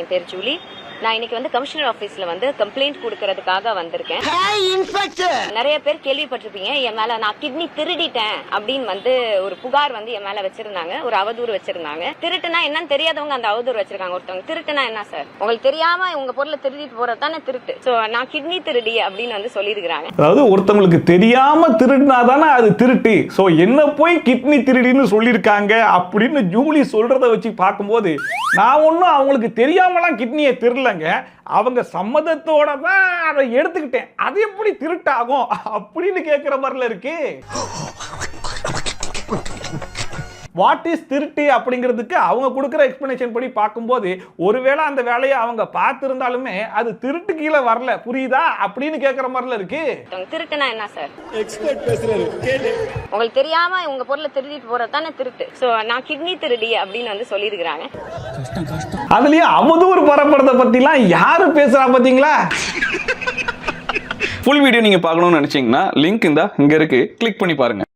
என் பேர் ஜூலி. நான் இன்னைக்கு வந்து கமிஷனர் ஆபீஸ்ல வந்து கம்ப்ளைண்ட் கொடுக்கறதுக்காக வந்திருக்கேன். நிறைய பேர் கேள்விப்பட்டிருப்பீங்க, என் மேல நான் கிட்னி திருடிட்டேன் அப்படின்னு வந்து ஒரு புகார் வந்து என் மேல வச்சிருந்தாங்க, ஒரு அவதூறு வச்சிருந்தாங்க. திருட்டுனா என்னன்னு தெரியாதவங்க அந்த அவதூறு வச்சிருக்காங்க. ஒருத்தவங்க திருட்டுனா என்ன சார், உங்களுக்கு தெரியாம உங்க பொருளை திருடிட்டு போறதுதானே திருட்டு. சோ நான் கிட்னி திருடி அப்படின்னு வந்து சொல்லியிருக்காங்க. அதாவது ஒருத்தவங்களுக்கு தெரியாம திருடினாதானே அது திருட்டு. சோ என்ன போய் கிட்னி திருடின்னு சொல்லியிருக்காங்க அப்படின்னு ஜூலி சொல்றதை வச்சு பார்க்கும்போது நான் ஒன்றும் அவங்களுக்கு தெரியாமலாம் கிட்னியை திருடலங்க, அவங்க சம்மதத்தோட தான் அதை எடுத்துக்கிட்டேன். அது எப்படி திருட்டாகும் அப்படின்னு கேட்கிற மாதிரில இருக்கு. வாட் இஸ் திருட்டு அப்படிங்கிறதுக்கு அவங்க கொடுக்குற எக்ஸ்பிளனேஷன் படி பார்க்கும்போது ஒருவேளை அந்த வேலையை அவங்க பார்த்திருந்தாலுமே அது திருட்டு கீழே வரல, புரியுதா அப்படின்னு கேட்கிற மாதிரில இருக்கு. திருட்டுனா என்ன சார், எக்ஸ்பர்ட் பேசுறாரு கேளு. உங்களுக்கு தெரியாம உங்க பொருளை திருடிட்டு போறதுதானே திருட்டு. சோ நான் கிட்னி திருடி அப்படின்னு வந்து சொல்லியிருக்காங்க. அதுலயும் அவதூறு பரப்புறத பத்திலாம் யாரு பேசுறா பாத்தீங்களா? ஃபுல் வீடியோ நீங்க பார்க்கணும்னு நினைச்சீங்கன்னா லிங்க் இங்க இருக்கு, கிளிக் பண்ணி பாருங்க.